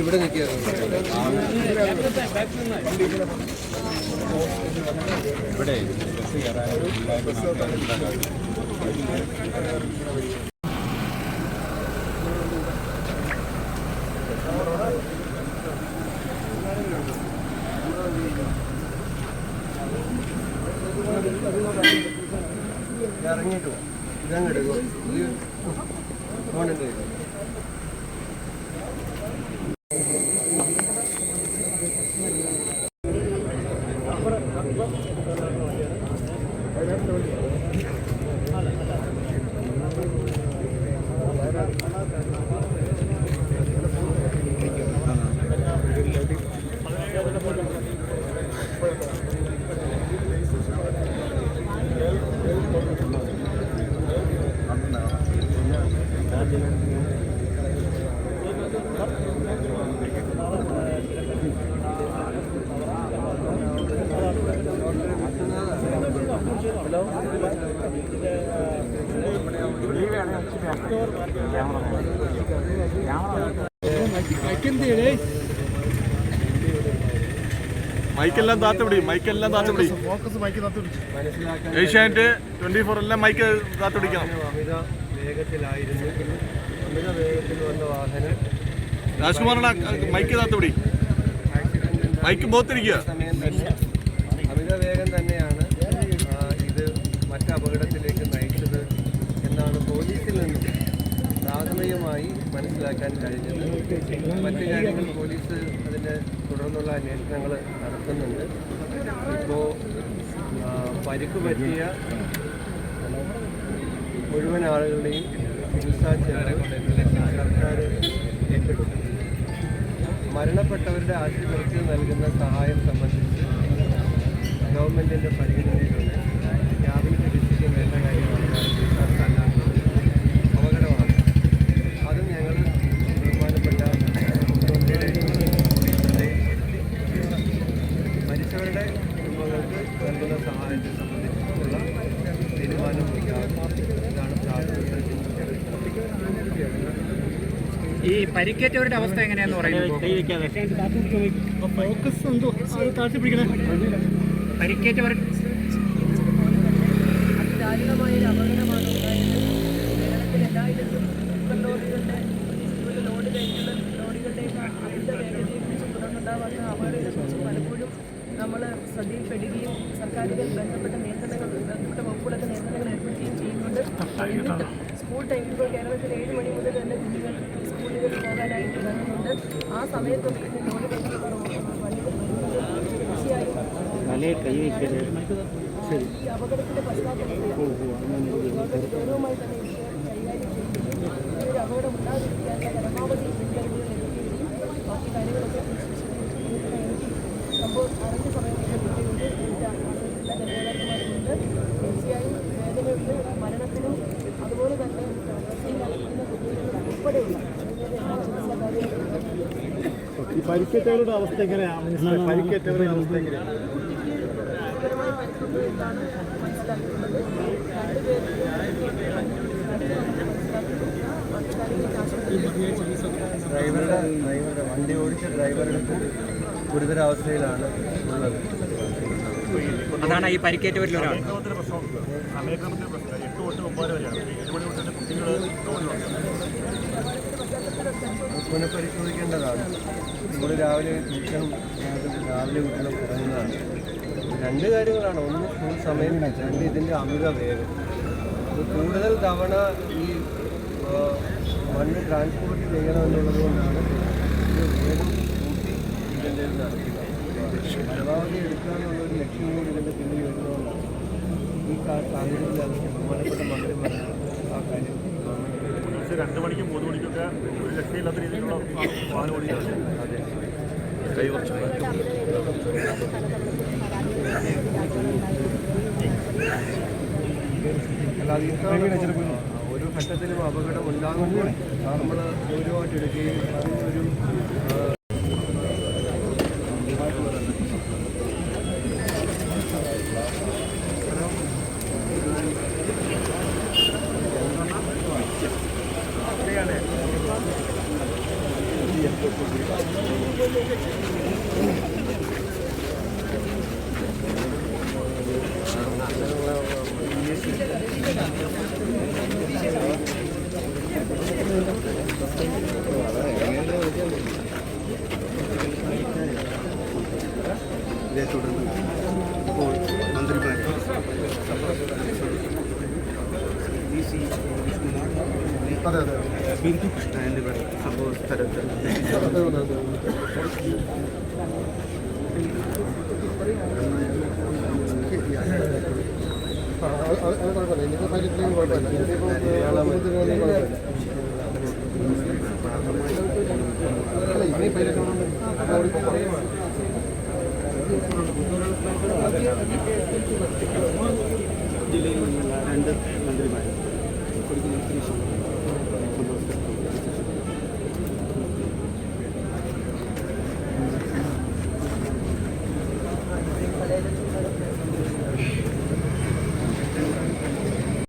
ഇവിടെ നിൽക്കുക ഇവിടെ ബസ് കയറാൻ ഇറങ്ങിയിട്ട് ഇതങ്ങെടുക്കും ഫോണിൻ്റെ മൈക്കെല്ലാം താത്തുപിടി ഏഷ്യാനെറ്റ് 24 എല്ലാം മൈക്ക് താത്തുപിടിക്കണം. അമിത വേഗത്തിലായിരുന്നു. അമിത വേഗത്തിൽ വന്ന വാഹനം രാജ്കുമാറാണ് മൈക്ക് താത്തുപിടി. മൈക്ക് പോത്തിരിക്കുക. സമയം തന്നെ അമിത വേഗം തന്നെയാണ് ഇത് മറ്റ് അപകടത്തിലേക്ക് നയിച്ചത് എന്നാണ് പോലീസിൽ നിന്നും പ്രാഥമികമായി മനസ്സിലാക്കാൻ കഴിഞ്ഞത്. മറ്റു കാര്യങ്ങൾ പോലീസ് അതിന് തുടർന്നുള്ള അന്വേഷണങ്ങൾ നടത്തുന്നുണ്ട്. ഇപ്പോൾ പരിക്ക് പറ്റിയ മുഴുവൻ ആളുകളുടെയും ചികിത്സാ ചെലവ് സർക്കാർ ഏറ്റെടുത്തു. മരണപ്പെട്ടവരുടെ ആശുപത്രിക്ക് നൽകുന്ന സഹായം സംബന്ധിച്ച് ഗവൺമെൻറ്റിൻ്റെ പരിഗണനയിലുള്ള ക്യാബിനറ്റ് ഡിസിഷൻ വേണ്ട കാര്യമാണ്. അപകടമാണ്. അതും ഞങ്ങൾ ബഹുമാനപ്പെട്ട മുഖ്യമന്ത്രിയുടെ മരിച്ചവരുടെ കുടുംബങ്ങൾക്ക് നൽകുന്ന സഹായത്തെ സംബന്ധിച്ചുള്ള തീരുമാനം ഇതാണ് പ്രാഥമിക. ഈ പരിക്കേറ്റവരുടെ അവസ്ഥ എങ്ങനെയാണെന്ന് പറയുന്നത്? പരിക്കേറ്റവർ അതിദാരുണമായൊരു അപകടമാണ് ഉണ്ടായത്. കേരളത്തിൽ എല്ലായിടത്തും ലോറികളുടെ ലോഡ് കഴിഞ്ഞുള്ള ലോറികളുടെയൊക്കെ അമിത വേഗതയെക്കുറിച്ച് തുടർന്നുണ്ടാവാത്ത അപകടങ്ങളെക്കുറിച്ച് പലപ്പോഴും നമ്മൾ ശ്രദ്ധയിൽപ്പെടുകയും സർക്കാരുകൾ ബന്ധപ്പെട്ട നിയന്ത്രണങ്ങൾ ബന്ധപ്പെട്ട വകുപ്പുകളൊക്കെ നിയന്ത്രണങ്ങൾ ഏർപ്പെടുത്തുകയും ചെയ്യുന്നുണ്ട്. എന്നിട്ട് സ്കൂൾ ടൈം ഇപ്പോൾ കേരളത്തിൽ 7 മണി മുതൽ തന്നെ കുഞ്ഞുങ്ങൾ സ്കൂളുകളിൽ പോകാനായിട്ട് ഇറങ്ങുന്നുണ്ട്. ആ സമയത്തൊക്കെ ലോഡ് കഴിഞ്ഞുള്ള തീർച്ചയായും ഈ അപകടത്തിൻ്റെ പശ്ചാത്തലത്തിൽ ഗൗരവമായി തന്നെ കൈകാര്യം ചെയ്യുകയും ഈ ഒരു അപകടം ഉണ്ടാതിരിക്കാനുള്ള പരമാവധി മുൻകരുതലുകൾ എടുക്കുകയും ബാക്കി കാര്യങ്ങളൊക്കെ സംഭവം അറിഞ്ഞ സമയത്ത് കുട്ടികളുണ്ട്, എല്ലാ ഗതാഗതമാരുണ്ട്. തീർച്ചയായും വേദനയുണ്ട്. മരണത്തിനും അതുപോലെ തന്നെ ബസ്സിൽ നടക്കുന്ന കുട്ടികളും ഉൾപ്പെടെയുള്ള ചികിത്സാ കാര്യങ്ങൾ. പരിക്കേറ്റവരുടെ അവസ്ഥ എങ്ങനെയാണ്? പരിക്കേറ്റവരുടെ അവസ്ഥ എങ്ങനെയാണ്? ഗുരുതരമായി പരിക്കുണ്ട് എന്നാണ് മനസ്സിലാക്കുന്നത്. ഡ്രൈവറുടെ വണ്ടി ഓടിച്ച ഡ്രൈവറുടെ ഗുരുതരാവസ്ഥയിലാണ് ഉള്ളത്. അതാണ് ഈ പരിക്കേറ്റവരിൽ ഒരാൾ. പുനഃപരിശോധിക്കേണ്ടതാണ്. നമ്മൾ രാവിലെ കുടിക്കണം ഇറങ്ങുന്നതാണ്. രണ്ട് കാര്യങ്ങളാണ്. ഒന്ന് ഫുൾ സമയം, രണ്ട് ഇതിൻ്റെ അമിത വേഗം. കൂടുതൽ തവണ ഈ മണ്ണ് ട്രാൻസ്പോർട്ട് ചെയ്യണമെന്നുള്ളത് കൊണ്ടാണ് ഇത് വേഗം കൂട്ടി ഇതിൻ്റെ നടക്കുക. പരമാവധി എടുക്കാനുള്ളൊരു ലക്ഷ്യം കൂടി ഇതിൻ്റെ പിന്നിൽ വരുന്നതുകൊണ്ടാണ് ഈ സാഹചര്യത്തിൽ അത് ബഹുമാനപ്പെട്ട മന്ത്രി പറഞ്ഞ ആ കാര്യം 2 മണിക്കും 3 മണിക്കൊക്കെ ഒരു രക്ഷയില്ലാത്ത രീതിയിലുള്ള വാഹനം ഓടിക്കുകയാണ്. അതെ. അല്ലാതെ ഒരു ഘട്ടത്തിലും അപകടം ഉണ്ടാകുമ്പോൾ നമ്മൾ ഗൗരവമായിട്ട് എടുക്കുകയും ഒരു ഇതേ തുടർന്ന് ഇപ്പോൾ മന്ത്രിമാർ ബിന്ദു കൃഷ്ണ എന്നിവർ സംഭവ സ്ഥലത്ത് കുഴപ്പമില്ല.